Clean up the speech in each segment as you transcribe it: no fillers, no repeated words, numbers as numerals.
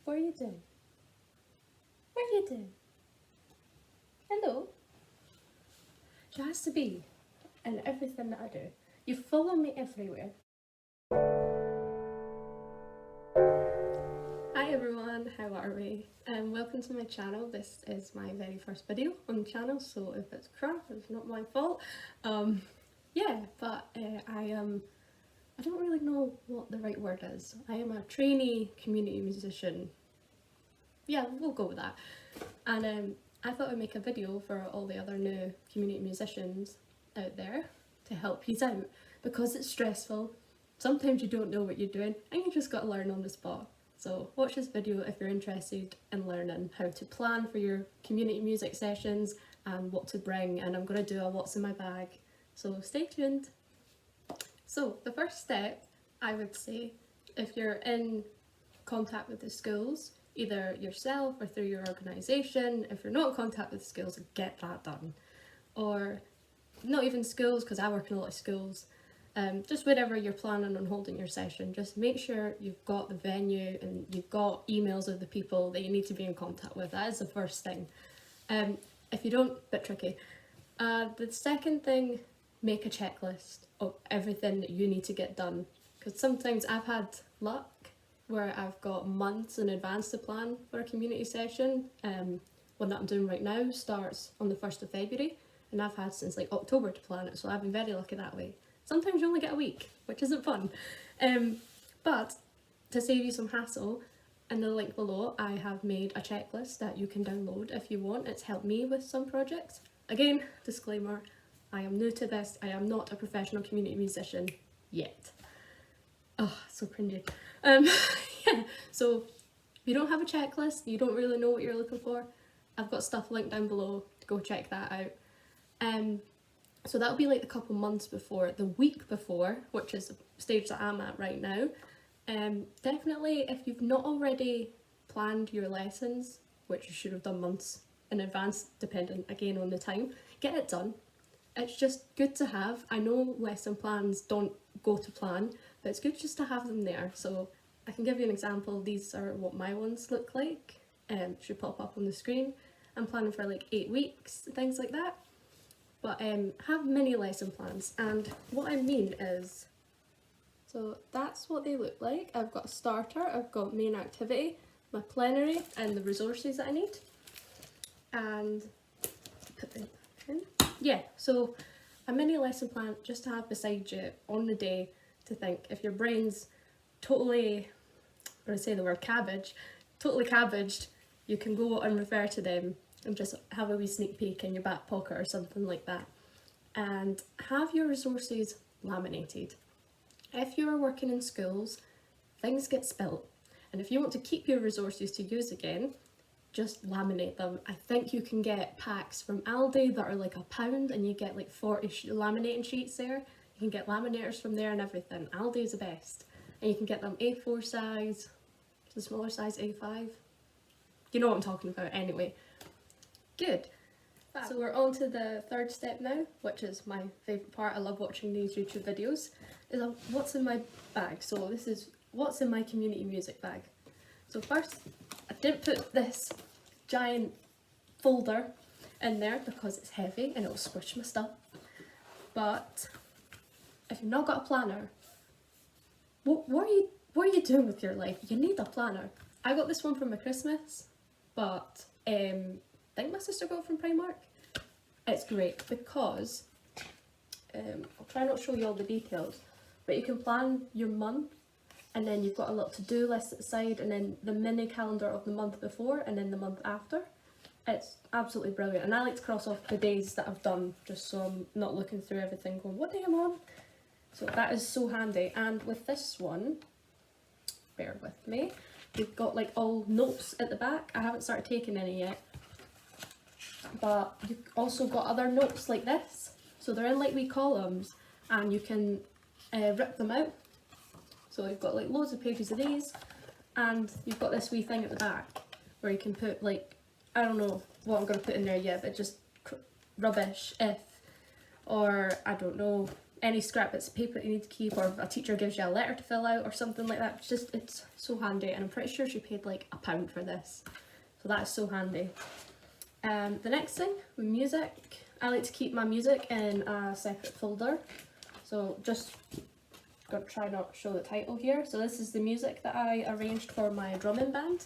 What are you doing? What are you doing? Hello? She has to be in everything that I do. You follow me everywhere. Hi everyone, how are we? Welcome to my channel. This is my very first video on the channel, so if it's crap, it's not my fault. I don't really know what the right word is. I am a trainee community musician. Yeah, we'll go with that. And I thought I'd make a video for all the other new community musicians out there to help you out, because it's stressful. Sometimes you don't know what you're doing and you just got to learn on the spot. So watch this video if you're interested in learning how to plan for your community music sessions and what to bring, and I'm going to do a what's in my bag, so stay tuned. So the first step, I would say, if you're in contact with the schools, either yourself or through your organisation, if you're not in contact with the schools, get that done. Or not even schools, because I work in a lot of schools, just whenever you're planning on holding your session, just make sure you've got the venue and you've got emails of the people that you need to be in contact with. That is the first thing. If you don't, bit tricky. The second thing, make a checklist of everything that you need to get done, because sometimes I've had luck where I've got months in advance to plan for a community session. One that I'm doing right now starts on the 1st of February and I've had since like October to plan it, so I've been very lucky that way. Sometimes you only get a week, which isn't fun. But to save you some hassle, in the link below I have made a checklist that you can download if you want. It's helped me with some projects. Again, disclaimer, I am new to this. I am not a professional community musician yet. Oh, so cringy. Yeah, so if you don't have a checklist, you don't really know what you're looking for, I've got stuff linked down below, go check that out. So that'll be like a couple months before, the week before, which is the stage that I'm at right now. Definitely, if you've not already planned your lessons, which you should have done months in advance, depending again on the time, get it done. It's just good to have. I know lesson plans don't go to plan, but it's good just to have them there. So I can give you an example. These are what my ones look like. Should pop up on the screen. I'm planning for like 8 weeks, things like that. But have mini lesson plans, and what I mean is, so that's what they look like. I've got a starter, I've got main activity, my plenary, and the resources that I need. And put them in. Yeah, so a mini lesson plan just to have beside you on the day, to think if your brain's totally, or I say the word cabbage, totally cabbaged, you can go and refer to them and just have a wee sneak peek in your back pocket or something like that. And have your resources laminated. If you're working in schools, things get spilt, and if you want to keep your resources to use again, just laminate them. I think you can get packs from Aldi that are like £1 and you get like 40 laminating sheets there. You can get laminators from there and everything. Aldi is the best. And you can get them A4 size, the smaller size A5. You know what I'm talking about anyway. Good. So we're on to the third step now, which is my favourite part. I love watching these YouTube videos. Is what's in my bag. So this is what's in my community music bag. So first, I didn't put this giant folder in there because it's heavy and it'll squish my stuff. But if you've not got a planner, what are you doing with your life? You need a planner. I got this one for my Christmas, but I think my sister got it from Primark. It's great because I'll try not to show you all the details, but you can plan your month, and then you've got a little to-do list at the side, and then the mini calendar of the month before and then the month after. It's absolutely brilliant, and I like to cross off the days that I've done, just so I'm not looking through everything going, what day am I on? So that is so handy. And with this one, bear with me, you've got like all notes at the back. I haven't started taking any yet, but you've also got other notes like this. So they're in like wee columns, and you can rip them out. So you've got like loads of pages of these, and you've got this wee thing at the back where you can put like, I don't know what I'm going to put in there yet, but just rubbish, if, or I don't know, any scrap bits of paper that you need to keep, or if a teacher gives you a letter to fill out or something like that. It's so handy, and I'm pretty sure she paid like £1 for this, so that is so handy. The next thing, music. I like to keep my music in a separate folder, so just gonna try not to show the title here. So this is the music that I arranged for my drumming band.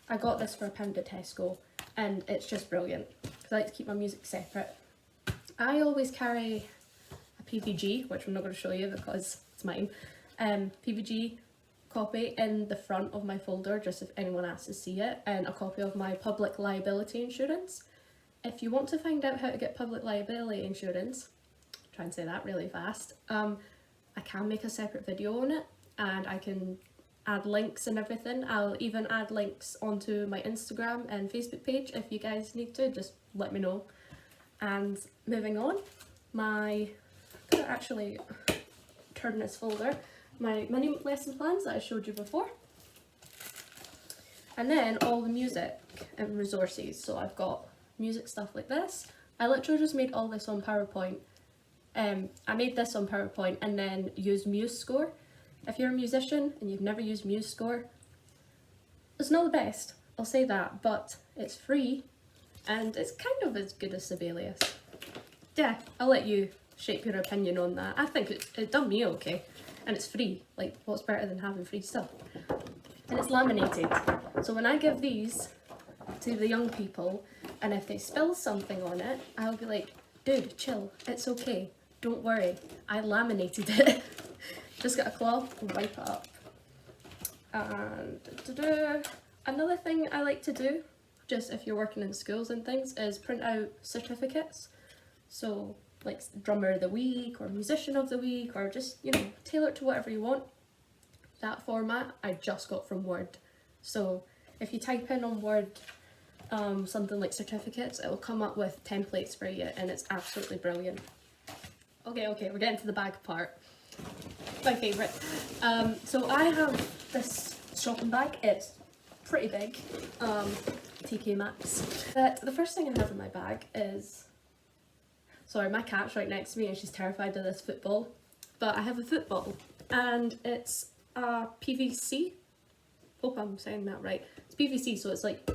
I got this for £1 at Tesco, and it's just brilliant because I like to keep my music separate. I always carry a PVG, which I'm not going to show you because it's mine, PVG copy in the front of my folder, just if anyone asks to see it, and a copy of my public liability insurance. If you want to find out how to get public liability insurance, try and say that really fast, I can make a separate video on it, and I can add links and everything. I'll even add links onto my Instagram and Facebook page if you guys need to, just let me know. And moving on, I'm gonna actually turn this folder, my mini lesson plans that I showed you before, and then all the music and resources. So I've got music stuff like this. I literally just made all this on PowerPoint. I made this on PowerPoint and then used MuseScore. If you're a musician and you've never used MuseScore, it's not the best, I'll say that, but it's free and it's kind of as good as Sibelius. Yeah, I'll let you shape your opinion on that. I think it done me okay, and it's free. Like, what's better than having free stuff? And it's laminated, so when I give these to the young people, and if they spill something on it, I'll be like, dude, chill, it's okay, don't worry, I laminated it. Just get a cloth and wipe it up. And another thing I like to do, just if you're working in schools and things, is print out certificates. So like drummer of the week or musician of the week, or just, you know, tailor it to whatever you want. That format I just got from Word. So if you type in on Word something like certificates, it will come up with templates for you, and it's absolutely brilliant. Okay, we're getting to the bag part. My favourite. So I have this shopping bag. It's pretty big, TK Maxx. But the first thing I have in my bag is, sorry, my cat's right next to me and she's terrified of this football. But I have a football, and it's PVC. Hope I'm saying that right. It's PVC, so it's like,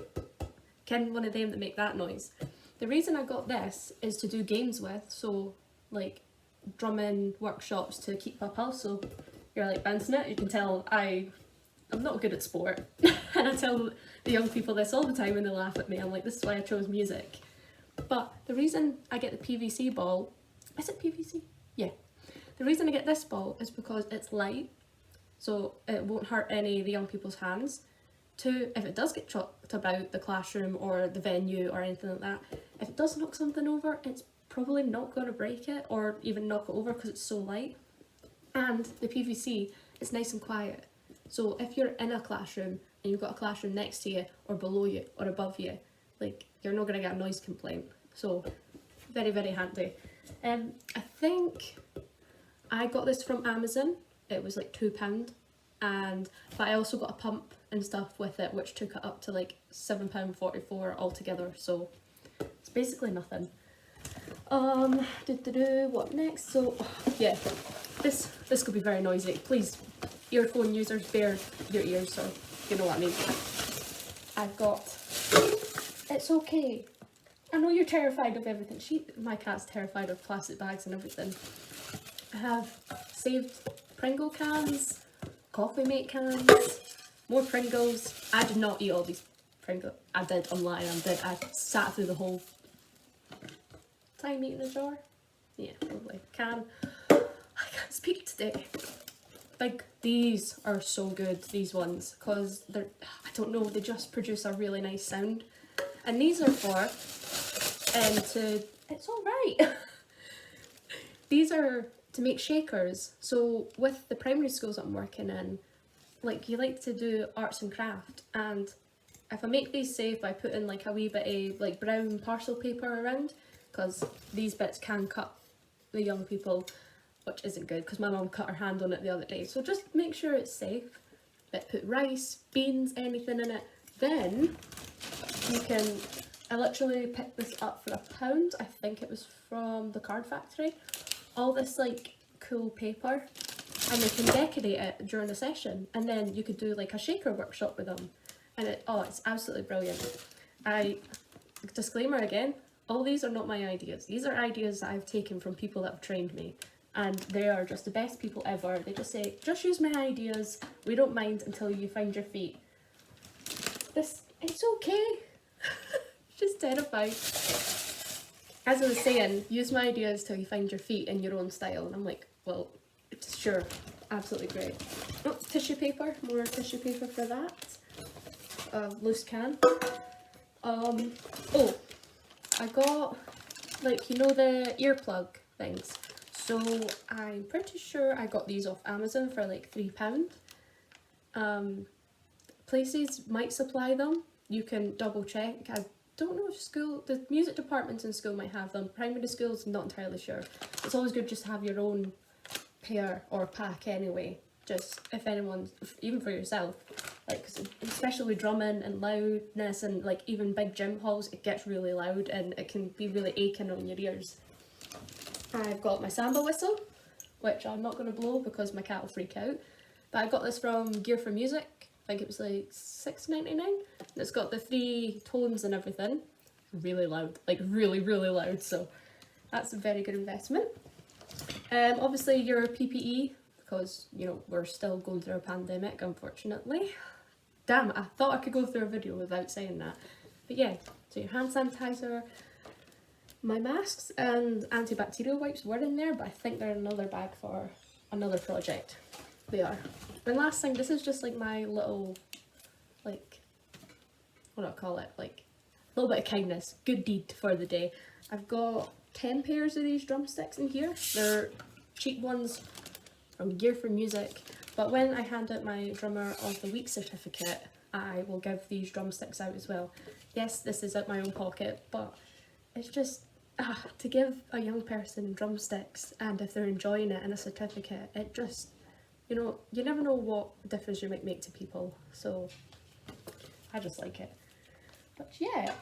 can one of them that make that noise. The reason I got this is to do games with, so like drumming workshops to keep my pulse. So you're like bouncing it, you can tell I'm not good at sport. And I tell the young people this all the time and they laugh at me. I'm like, this is why I chose music. But the reason I get the PVC ball, is it PVC? Yeah. The reason I get this ball is because it's light, so it won't hurt any of the young people's hands. Two, if it does get chucked about the classroom or the venue or anything like that, if it does knock something over, it's probably not going to break it or even knock it over because it's so light. And the PVC is nice and quiet, so if you're in a classroom and you've got a classroom next to you or below you or above you, like, you're not going to get a noise complaint. So very, very handy. I think I got this from Amazon. It was like £2, but I also got a pump and stuff with it, which took it up to like £7.44 altogether, so it's basically nothing. What next? So yeah, this could be very noisy. Please, earphone users, bare your ears, so you know what I mean. I've got, it's okay, I know you're terrified of everything. My cat's terrified of plastic bags and everything. I have saved Pringle cans, coffee mate cans, more Pringles. I did not eat all these Pringles. I did, I'm lying, I sat through the whole time eating a jar. Yeah, probably. I can't speak today. These are so good, these ones, because they're, I don't know, they just produce a really nice sound. And these are for, it's alright. These are to make shakers. So with the primary schools that I'm working in, like, you like to do arts and craft, and if I make these safe by putting like a wee bit of like brown parcel paper around, because these bits can cut the young people, which isn't good because my mum cut her hand on it the other day. So just make sure it's safe. But put rice, beans, anything in it. Then you can, I literally picked this up for £1. I think it was from the Card Factory. All this like cool paper and they can decorate it during a session, and then you could do like a shaker workshop with them, and it's absolutely brilliant. Disclaimer again, all these are not my ideas. These are ideas that I've taken from people that have trained me, and they are just the best people ever. They just say, just use my ideas, we don't mind until you find your feet. It's okay. Just terrifying. As I was saying, use my ideas till you find your feet in your own style. And I'm like, well, sure, absolutely great. Oh, tissue paper, more tissue paper for that. Loose can. Oh, I got, like, you know the earplug things. So I'm pretty sure I got these off Amazon for like £3. Places might supply them. You can double check. I don't know if the music departments in school might have them. Primary schools, not entirely sure. It's always good just to have your own pair or pack anyway. Just if anyone, even for yourself, like, 'cause especially with drumming and loudness and like even big gym halls, it gets really loud and it can be really aching on your ears. I've got my samba whistle, which I'm not going to blow because my cat will freak out. But I got this from Gear for Music. I think it was like $6.99. It's got the 3 tones and everything. Really loud, like really, really loud. So that's a very good investment. Obviously your PPE, because you know we're still going through a pandemic, unfortunately. Damn, I thought I could go through a video without saying that. But yeah, so your hand sanitizer, my masks and antibacterial wipes were in there, but I think they're in another bag for another project. They are. And last thing, this is just like my little, like, what do I call it? Like, a little bit of kindness, good deed for the day. I've got 10 pairs of these drumsticks in here. They're cheap ones from Gear for Music. But when I hand out my Drummer of the Week certificate, I will give these drumsticks out as well. Yes, this is out my own pocket, but it's just, to give a young person drumsticks, and if they're enjoying it, and a certificate, it just, you know, you never know what difference you might make to people, so I just like it. But yeah,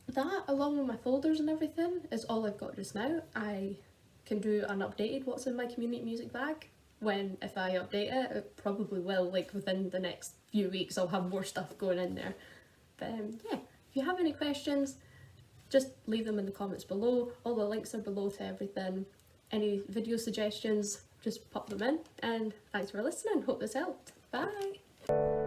that along with my folders and everything is all I've got just now. I can do an updated what's in my community music bag if I update it. It probably will, like within the next few weeks I'll have more stuff going in there. But yeah, if you have any questions, just leave them in the comments below. All the links are below to everything. Any video suggestions, just pop them in, and thanks for listening. Hope this helped. Bye!